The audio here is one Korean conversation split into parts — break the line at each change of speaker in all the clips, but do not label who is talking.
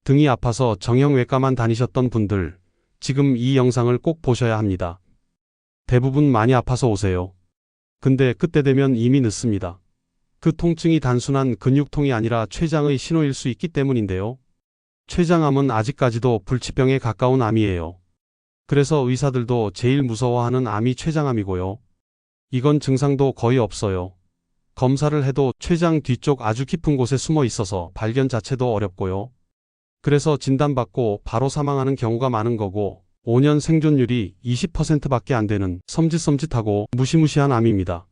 등이 아파서 정형외과만 다니셨던 분들, 지금 이 영상을 꼭 보셔야 합니다. 대부분 많이 아파서 오세요. 근데 그때 되면 이미 늦습니다. 그 통증이 단순한 근육통이 아니라 췌장의 신호일 수 있기 때문인데요. 췌장암은 아직까지도 불치병에 가까운 암이에요. 그래서 의사들도 제일 무서워하는 암이 췌장암이고요. 이건 증상도 거의 없어요. 검사를 해도 췌장 뒤쪽 아주 깊은 곳에 숨어 있어서 발견 자체도 어렵고요. 그래서 진단받고 바로 사망하는 경우가 많은 거고 5년 생존율이 20%밖에 안 되는 섬찟섬찟하고 무시무시한 암입니다.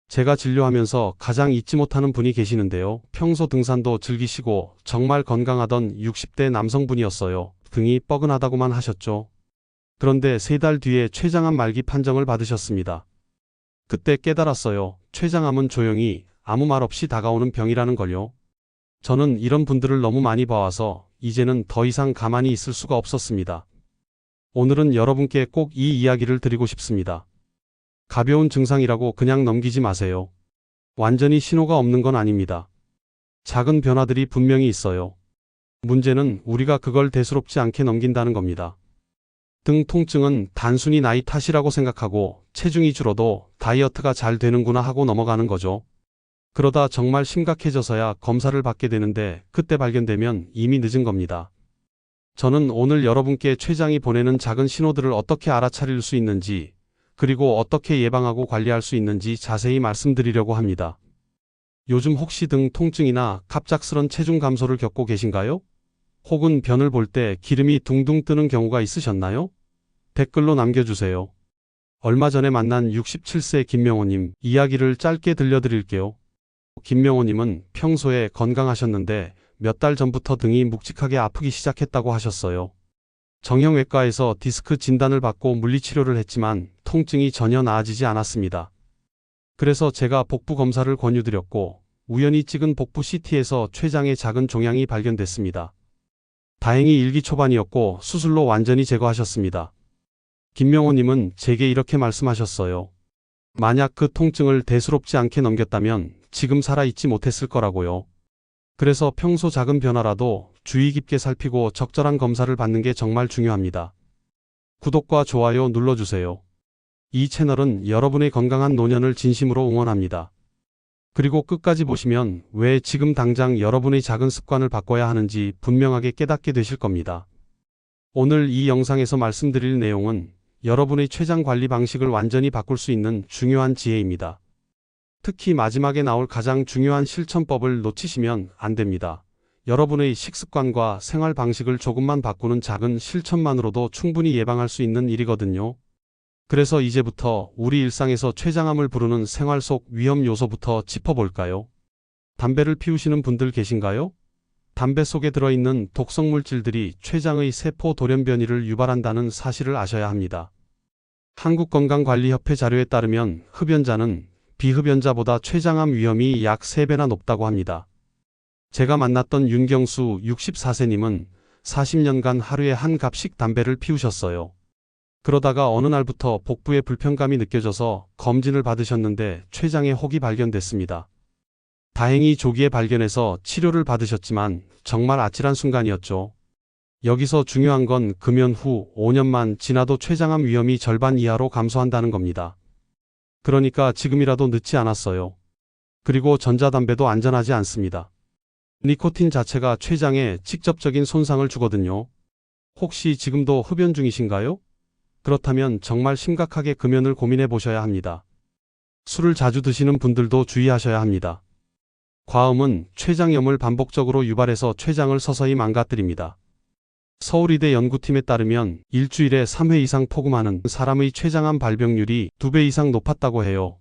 제가 진료하면서 가장 잊지 못하는 분이 계시는데요. 평소 등산도 즐기시고 정말 건강하던 60대 남성분이었어요. 등이 뻐근하다고만 하셨죠. 그런데 3달 뒤에 췌장암 말기 판정을 받으셨습니다. 그때 깨달았어요. 췌장암은 조용히 아무 말 없이 다가오는 병이라는 걸요. 저는 이런 분들을 너무 많이 봐와서 이제는 더 이상 가만히 있을 수가 없었습니다. 오늘은 여러분께 꼭 이 이야기를 드리고 싶습니다. 가벼운 증상이라고 그냥 넘기지 마세요. 완전히 신호가 없는 건 아닙니다. 작은 변화들이 분명히 있어요. 문제는 우리가 그걸 대수롭지 않게 넘긴다는 겁니다. 등 통증은 단순히 나이 탓이라고 생각하고 체중이 줄어도 다이어트가 잘 되는구나 하고 넘어가는 거죠. 그러다 정말 심각해져서야 검사를 받게 되는데 그때 발견되면 이미 늦은 겁니다. 저는 오늘 여러분께 췌장이 보내는 작은 신호들을 어떻게 알아차릴 수 있는지, 그리고 어떻게 예방하고 관리할 수 있는지 자세히 말씀드리려고 합니다. 요즘 혹시 등 통증이나 갑작스런 체중 감소를 겪고 계신가요? 혹은 변을 볼 때 기름이 둥둥 뜨는 경우가 있으셨나요? 댓글로 남겨주세요. 얼마 전에 만난 67세 김명호님 이야기를 짧게 들려드릴게요. 김명호님은 평소에 건강하셨는데 몇 달 전부터 등이 묵직하게 아프기 시작했다고 하셨어요. 정형외과에서 디스크 진단을 받고 물리치료를 했지만 통증이 전혀 나아지지 않았습니다. 그래서 제가 복부 검사를 권유드렸고 우연히 찍은 복부 CT에서 췌장에 작은 종양이 발견됐습니다. 다행히 일기 초반이었고 수술로 완전히 제거하셨습니다. 김명호님은 제게 이렇게 말씀하셨어요. 만약 그 통증을 대수롭지 않게 넘겼다면 지금 살아있지 못했을 거라고요. 그래서 평소 작은 변화라도 주의 깊게 살피고 적절한 검사를 받는 게 정말 중요합니다. 구독과 좋아요 눌러주세요. 이 채널은 여러분의 건강한 노년을 진심으로 응원합니다. 그리고 끝까지 보시면 왜 지금 당장 여러분의 작은 습관을 바꿔야 하는지 분명하게 깨닫게 되실 겁니다. 오늘 이 영상에서 말씀드릴 내용은 여러분의 췌장 관리 방식을 완전히 바꿀 수 있는 중요한 지혜입니다. 특히 마지막에 나올 가장 중요한 실천법을 놓치시면 안 됩니다. 여러분의 식습관과 생활 방식을 조금만 바꾸는 작은 실천만으로도 충분히 예방할 수 있는 일이거든요. 그래서 이제부터 우리 일상에서 췌장암을 부르는 생활 속 위험 요소부터 짚어볼까요? 담배를 피우시는 분들 계신가요? 담배 속에 들어있는 독성 물질들이 췌장의 세포 돌연 변이를 유발한다는 사실을 아셔야 합니다. 한국건강관리협회 자료에 따르면 흡연자는 비흡연자보다 췌장암 위험이 약 3배나 높다고 합니다. 제가 만났던 윤경수 64세님은 40년간 하루에 한 갑씩 담배를 피우셨어요. 그러다가 어느 날부터 복부에 불편감이 느껴져서 검진을 받으셨는데 췌장에 혹이 발견됐습니다. 다행히 조기에 발견해서 치료를 받으셨지만 정말 아찔한 순간이었죠. 여기서 중요한 건 금연 후 5년만 지나도 췌장암 위험이 절반 이하로 감소한다는 겁니다. 그러니까 지금이라도 늦지 않았어요. 그리고 전자담배도 안전하지 않습니다. 니코틴 자체가 췌장에 직접적인 손상을 주거든요. 혹시 지금도 흡연 중이신가요? 그렇다면 정말 심각하게 금연을 고민해 보셔야 합니다. 술을 자주 드시는 분들도 주의하셔야 합니다. 과음은 췌장염을 반복적으로 유발해서 췌장을 서서히 망가뜨립니다. 서울의대 연구팀에 따르면 일주일에 3회 이상 포금하는 사람의 췌장암 발병률이 2배 이상 높았다고 해요.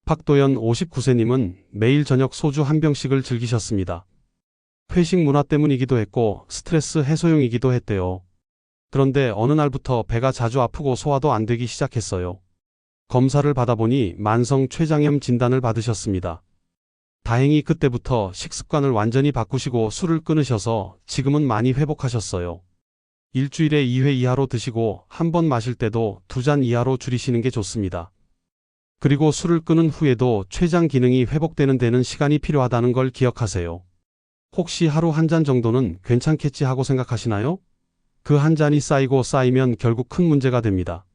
박도연 59세님은 매일 저녁 소주 한 병씩을 즐기셨습니다. 회식 문화 때문이기도 했고 스트레스 해소용이기도 했대요. 그런데 어느 날부터 배가 자주 아프고 소화도 안 되기 시작했어요. 검사를 받아보니 만성 췌장염 진단을 받으셨습니다. 다행히 그때부터 식습관을 완전히 바꾸시고 술을 끊으셔서 지금은 많이 회복하셨어요. 일주일에 2회 이하로 드시고 한 번 마실 때도 2잔 이하로 줄이시는 게 좋습니다. 그리고 술을 끊은 후에도 췌장 기능이 회복되는 데는 시간이 필요하다는 걸 기억하세요. 혹시 하루 한 잔 정도는 괜찮겠지 하고 생각하시나요? 그 한 잔이 쌓이고 쌓이면 결국 큰 문제가 됩니다.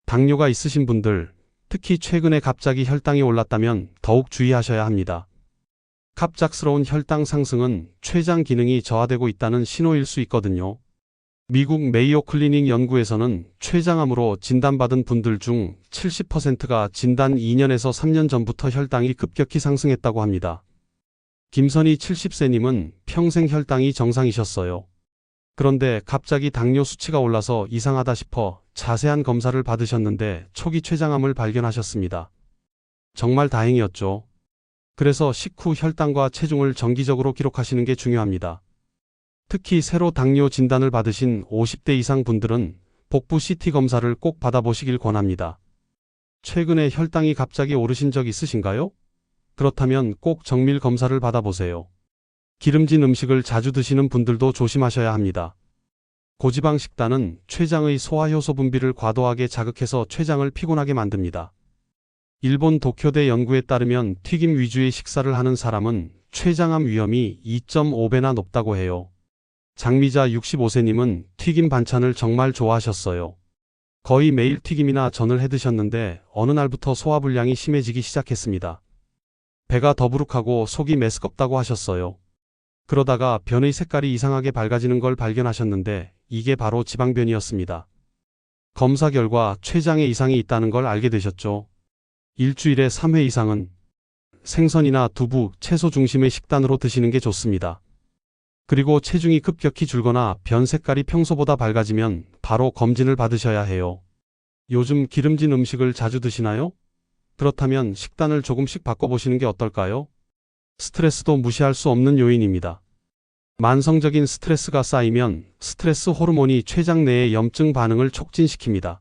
당뇨가 있으신 분들, 특히 최근에 갑자기 혈당이 올랐다면 더욱 주의하셔야 합니다. 갑작스러운 혈당 상승은 췌장 기능이 저하되고 있다는 신호일 수 있거든요. 미국 메이오 클리닉 연구에서는 췌장암으로 진단받은 분들 중 70%가 진단 2년에서 3년 전부터 혈당이 급격히 상승했다고 합니다. 김선희 70세님은 평생 혈당이 정상이셨어요. 그런데 갑자기 당뇨 수치가 올라서 이상하다 싶어 자세한 검사를 받으셨는데 초기 췌장암을 발견하셨습니다. 정말 다행이었죠. 그래서 식후 혈당과 체중을 정기적으로 기록하시는 게 중요합니다. 특히 새로 당뇨 진단을 받으신 50대 이상 분들은 복부 CT 검사를 꼭 받아보시길 권합니다. 최근에 혈당이 갑자기 오르신 적 있으신가요? 그렇다면 꼭 정밀 검사를 받아보세요. 기름진 음식을 자주 드시는 분들도 조심하셔야 합니다. 고지방 식단은 췌장의 소화효소 분비를 과도하게 자극해서 췌장을 피곤하게 만듭니다. 일본 도쿄대 연구에 따르면 튀김 위주의 식사를 하는 사람은 췌장암 위험이 2.5배나 높다고 해요. 장미자 65세님은 튀김 반찬을 정말 좋아하셨어요. 거의 매일 튀김이나 전을 해드셨는데 어느 날부터 소화불량이 심해지기 시작했습니다. 배가 더부룩하고 속이 메스껍다고 하셨어요. 그러다가 변의 색깔이 이상하게 밝아지는 걸 발견하셨는데 이게 바로 지방변이었습니다. 검사 결과 췌장에 이상이 있다는 걸 알게 되셨죠. 일주일에 3회 이상은 생선이나 두부, 채소 중심의 식단으로 드시는 게 좋습니다. 그리고 체중이 급격히 줄거나 변 색깔이 평소보다 밝아지면 바로 검진을 받으셔야 해요. 요즘 기름진 음식을 자주 드시나요? 그렇다면 식단을 조금씩 바꿔보시는 게 어떨까요? 스트레스도 무시할 수 없는 요인입니다. 만성적인 스트레스가 쌓이면 스트레스 호르몬이 췌장 내의 염증 반응을 촉진시킵니다.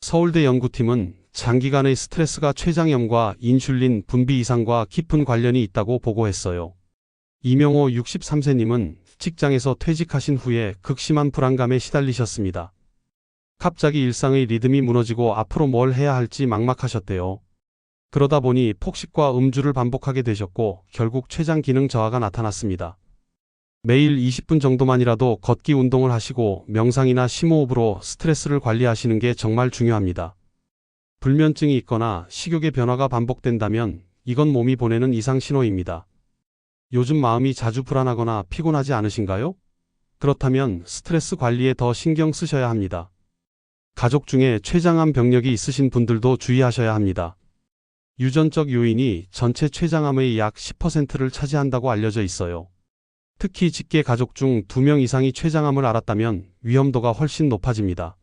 서울대 연구팀은 장기간의 스트레스가 췌장염과 인슐린 분비 이상과 깊은 관련이 있다고 보고했어요. 이명호 63세님은 직장에서 퇴직하신 후에 극심한 불안감에 시달리셨습니다. 갑자기 일상의 리듬이 무너지고 앞으로 뭘 해야 할지 막막하셨대요. 그러다 보니 폭식과 음주를 반복하게 되셨고 결국 췌장 기능 저하가 나타났습니다. 매일 20분 정도만이라도 걷기 운동을 하시고 명상이나 심호흡으로 스트레스를 관리하시는 게 정말 중요합니다. 불면증이 있거나 식욕의 변화가 반복된다면 이건 몸이 보내는 이상 신호입니다. 요즘 마음이 자주 불안하거나 피곤하지 않으신가요? 그렇다면 스트레스 관리에 더 신경 쓰셔야 합니다. 가족 중에 췌장암 병력이 있으신 분들도 주의하셔야 합니다. 유전적 요인이 전체 췌장암의 약 10%를 차지한다고 알려져 있어요. 특히 직계 가족 중 2명 이상이 췌장암을 앓았다면 위험도가 훨씬 높아집니다.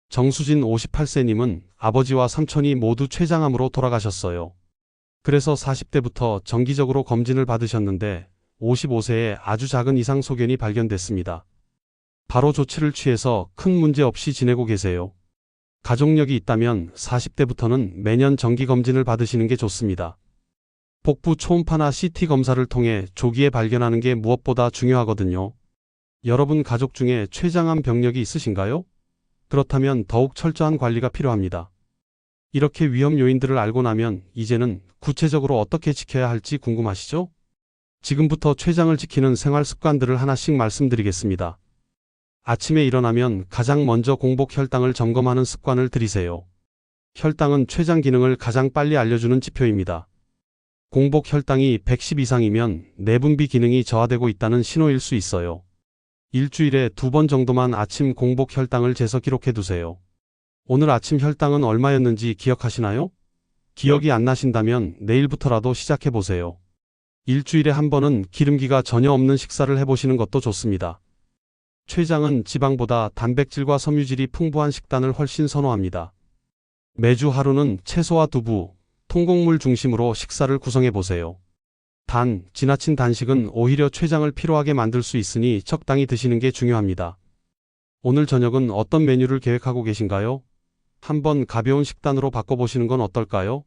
정수진 58세님은 아버지와 삼촌이 모두 췌장암으로 돌아가셨어요. 그래서 40대부터 정기적으로 검진을 받으셨는데 55세에 아주 작은 이상 소견이 발견됐습니다. 바로 조치를 취해서 큰 문제 없이 지내고 계세요. 가족력이 있다면 40대부터는 매년 정기검진을 받으시는 게 좋습니다. 복부 초음파나 CT 검사를 통해 조기에 발견하는 게 무엇보다 중요하거든요. 여러분 가족 중에 췌장암 병력이 있으신가요? 그렇다면 더욱 철저한 관리가 필요합니다. 이렇게 위험 요인들을 알고 나면 이제는 구체적으로 어떻게 지켜야 할지 궁금하시죠? 지금부터 췌장을 지키는 생활 습관들을 하나씩 말씀드리겠습니다. 아침에 일어나면 가장 먼저 공복 혈당을 점검하는 습관을 들이세요. 혈당은 췌장 기능을 가장 빨리 알려주는 지표입니다. 공복 혈당이 110 이상이면 내분비 기능이 저하되고 있다는 신호일 수 있어요. 일주일에 2번 정도만 아침 공복 혈당을 재서 기록해 두세요. 오늘 아침 혈당은 얼마였는지 기억하시나요? 기억이 안 나신다면 내일부터라도 시작해 보세요. 일주일에 한 번은 기름기가 전혀 없는 식사를 해보시는 것도 좋습니다. 췌장은 지방보다 단백질과 섬유질이 풍부한 식단을 훨씬 선호합니다. 매주 하루는 채소와 두부, 통곡물 중심으로 식사를 구성해 보세요. 단, 지나친 단식은 오히려 췌장을 피로하게 만들 수 있으니 적당히 드시는 게 중요합니다. 오늘 저녁은 어떤 메뉴를 계획하고 계신가요? 한번 가벼운 식단으로 바꿔보시는 건 어떨까요?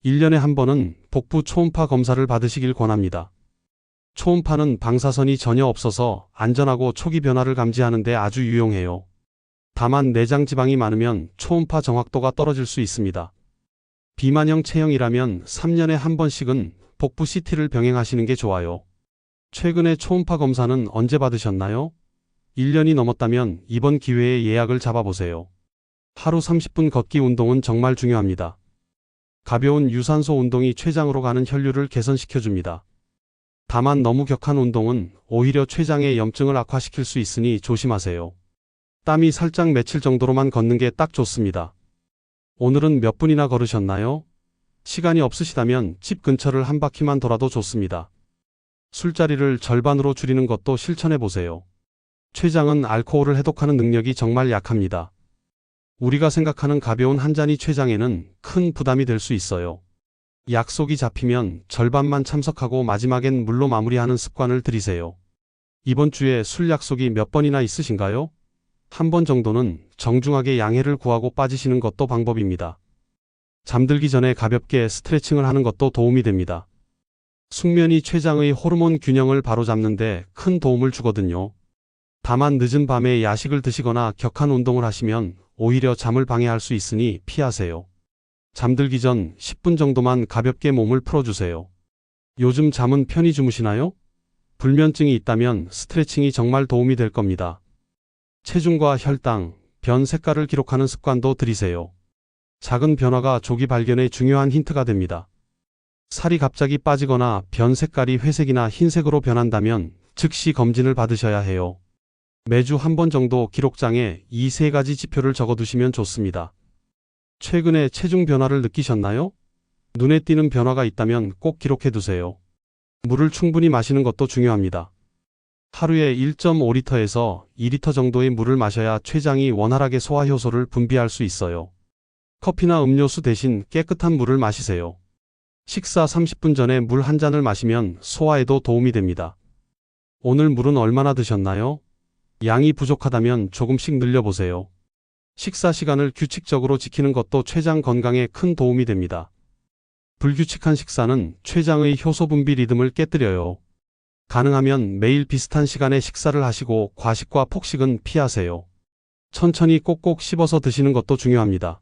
1년에 한 번은 복부 초음파 검사를 받으시길 권합니다. 초음파는 방사선이 전혀 없어서 안전하고 초기 변화를 감지하는 데 아주 유용해요. 다만 내장 지방이 많으면 초음파 정확도가 떨어질 수 있습니다. 비만형 체형이라면 3년에 한 번씩은 복부 CT를 병행하시는 게 좋아요. 최근에 초음파 검사는 언제 받으셨나요? 1년이 넘었다면 이번 기회에 예약을 잡아보세요. 하루 30분 걷기 운동은 정말 중요합니다. 가벼운 유산소 운동이 췌장으로 가는 혈류를 개선시켜줍니다. 다만 너무 격한 운동은 오히려 췌장의 염증을 악화시킬 수 있으니 조심하세요. 땀이 살짝 맺힐 정도로만 걷는 게 딱 좋습니다. 오늘은 몇 분이나 걸으셨나요? 시간이 없으시다면 집 근처를 한 바퀴만 돌아도 좋습니다. 술자리를 절반으로 줄이는 것도 실천해 보세요. 췌장은 알코올을 해독하는 능력이 정말 약합니다. 우리가 생각하는 가벼운 한 잔이 췌장에는 큰 부담이 될 수 있어요. 약속이 잡히면 절반만 참석하고 마지막엔 물로 마무리하는 습관을 들이세요. 이번 주에 술 약속이 몇 번이나 있으신가요? 한 번 정도는 정중하게 양해를 구하고 빠지시는 것도 방법입니다. 잠들기 전에 가볍게 스트레칭을 하는 것도 도움이 됩니다. 숙면이 췌장의 호르몬 균형을 바로잡는 데 큰 도움을 주거든요. 다만 늦은 밤에 야식을 드시거나 격한 운동을 하시면 오히려 잠을 방해할 수 있으니 피하세요. 잠들기 전 10분 정도만 가볍게 몸을 풀어주세요. 요즘 잠은 편히 주무시나요? 불면증이 있다면 스트레칭이 정말 도움이 될 겁니다. 체중과 혈당, 변 색깔을 기록하는 습관도 들이세요. 작은 변화가 조기 발견에 중요한 힌트가 됩니다. 살이 갑자기 빠지거나 변 색깔이 회색이나 흰색으로 변한다면 즉시 검진을 받으셔야 해요. 매주 한 번 정도 기록장에 이 세 가지 지표를 적어두시면 좋습니다. 최근에 체중 변화를 느끼셨나요? 눈에 띄는 변화가 있다면 꼭 기록해두세요. 물을 충분히 마시는 것도 중요합니다. 하루에 1.5리터에서 2리터 정도의 물을 마셔야 췌장이 원활하게 소화효소를 분비할 수 있어요. 커피나 음료수 대신 깨끗한 물을 마시세요. 식사 30분 전에 물 한 잔을 마시면 소화에도 도움이 됩니다. 오늘 물은 얼마나 드셨나요? 양이 부족하다면 조금씩 늘려보세요. 식사 시간을 규칙적으로 지키는 것도 췌장 건강에 큰 도움이 됩니다. 불규칙한 식사는 췌장의 효소 분비 리듬을 깨뜨려요. 가능하면 매일 비슷한 시간에 식사를 하시고 과식과 폭식은 피하세요. 천천히 꼭꼭 씹어서 드시는 것도 중요합니다.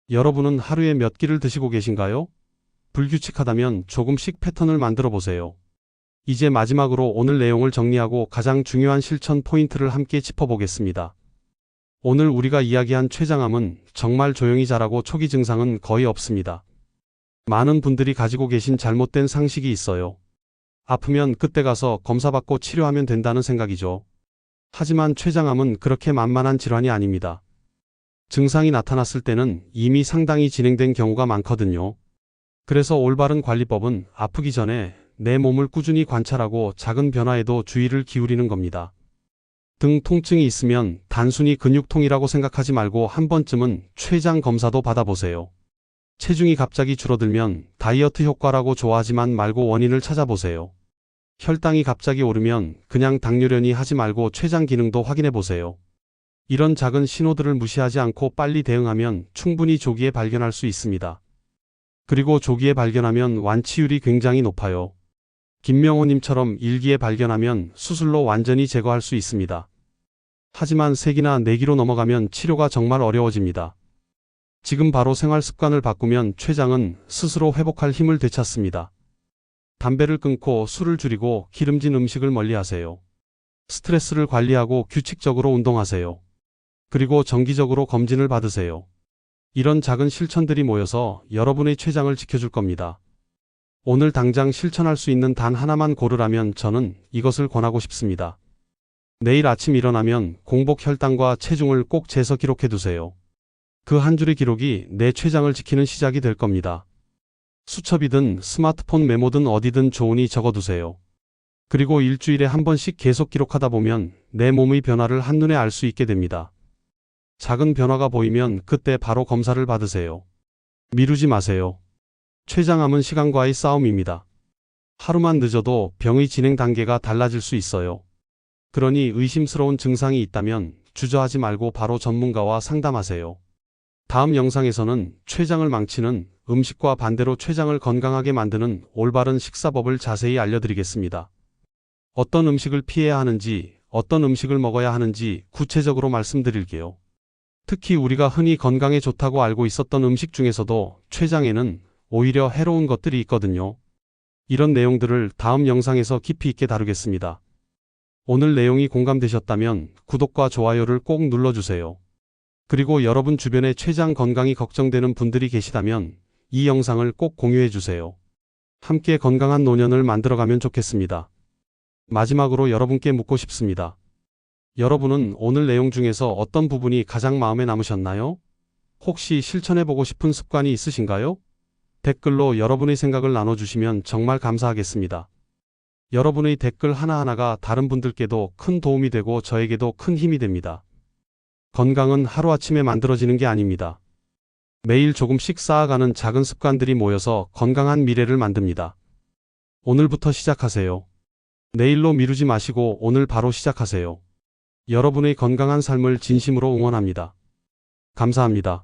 여러분은 하루에 몇 끼를 드시고 계신가요? 불규칙하다면 조금씩 패턴을 만들어 보세요. 이제 마지막으로 오늘 내용을 정리하고 가장 중요한 실천 포인트를 함께 짚어보겠습니다. 오늘 우리가 이야기한 췌장암은 정말 조용히 자라고 초기 증상은 거의 없습니다. 많은 분들이 가지고 계신 잘못된 상식이 있어요. 아프면 그때 가서 검사받고 치료하면 된다는 생각이죠. 하지만 췌장암은 그렇게 만만한 질환이 아닙니다. 증상이 나타났을 때는 이미 상당히 진행된 경우가 많거든요. 그래서 올바른 관리법은 아프기 전에 내 몸을 꾸준히 관찰하고 작은 변화에도 주의를 기울이는 겁니다. 등 통증이 있으면 단순히 근육통이라고 생각하지 말고 한 번쯤은 췌장 검사도 받아보세요. 체중이 갑자기 줄어들면 다이어트 효과라고 좋아하지만 말고 원인을 찾아보세요. 혈당이 갑자기 오르면 그냥 당뇨려니 하지 말고 췌장 기능도 확인해보세요. 이런 작은 신호들을 무시하지 않고 빨리 대응하면 충분히 조기에 발견할 수 있습니다. 그리고 조기에 발견하면 완치율이 굉장히 높아요. 김명호님처럼 일기에 발견하면 수술로 완전히 제거할 수 있습니다. 하지만 3기나 4기로 넘어가면 치료가 정말 어려워집니다. 지금 바로 생활 습관을 바꾸면 췌장은 스스로 회복할 힘을 되찾습니다. 담배를 끊고 술을 줄이고 기름진 음식을 멀리하세요. 스트레스를 관리하고 규칙적으로 운동하세요. 그리고 정기적으로 검진을 받으세요. 이런 작은 실천들이 모여서 여러분의 췌장을 지켜줄 겁니다. 오늘 당장 실천할 수 있는 단 하나만 고르라면 저는 이것을 권하고 싶습니다. 내일 아침 일어나면 공복 혈당과 체중을 꼭 재서 기록해 두세요. 그 한 줄의 기록이 내 췌장을 지키는 시작이 될 겁니다. 수첩이든 스마트폰 메모든 어디든 좋으니 적어두세요. 그리고 일주일에 한 번씩 계속 기록하다 보면 내 몸의 변화를 한눈에 알 수 있게 됩니다. 작은 변화가 보이면 그때 바로 검사를 받으세요. 미루지 마세요. 췌장암은 시간과의 싸움입니다. 하루만 늦어도 병의 진행 단계가 달라질 수 있어요. 그러니 의심스러운 증상이 있다면 주저하지 말고 바로 전문가와 상담하세요. 다음 영상에서는 췌장을 망치는 음식과 반대로 췌장을 건강하게 만드는 올바른 식사법을 자세히 알려드리겠습니다. 어떤 음식을 피해야 하는지, 어떤 음식을 먹어야 하는지 구체적으로 말씀드릴게요. 특히 우리가 흔히 건강에 좋다고 알고 있었던 음식 중에서도 췌장에는 오히려 해로운 것들이 있거든요. 이런 내용들을 다음 영상에서 깊이 있게 다루겠습니다. 오늘 내용이 공감되셨다면 구독과 좋아요를 꼭 눌러주세요. 그리고 여러분 주변에 췌장 건강이 걱정되는 분들이 계시다면 이 영상을 꼭 공유해주세요. 함께 건강한 노년을 만들어가면 좋겠습니다. 마지막으로 여러분께 묻고 싶습니다. 여러분은 오늘 내용 중에서 어떤 부분이 가장 마음에 남으셨나요? 혹시 실천해보고 싶은 습관이 있으신가요? 댓글로 여러분의 생각을 나눠주시면 정말 감사하겠습니다. 여러분의 댓글 하나하나가 다른 분들께도 큰 도움이 되고 저에게도 큰 힘이 됩니다. 건강은 하루아침에 만들어지는 게 아닙니다. 매일 조금씩 쌓아가는 작은 습관들이 모여서 건강한 미래를 만듭니다. 오늘부터 시작하세요. 내일로 미루지 마시고 오늘 바로 시작하세요. 여러분의 건강한 삶을 진심으로 응원합니다. 감사합니다.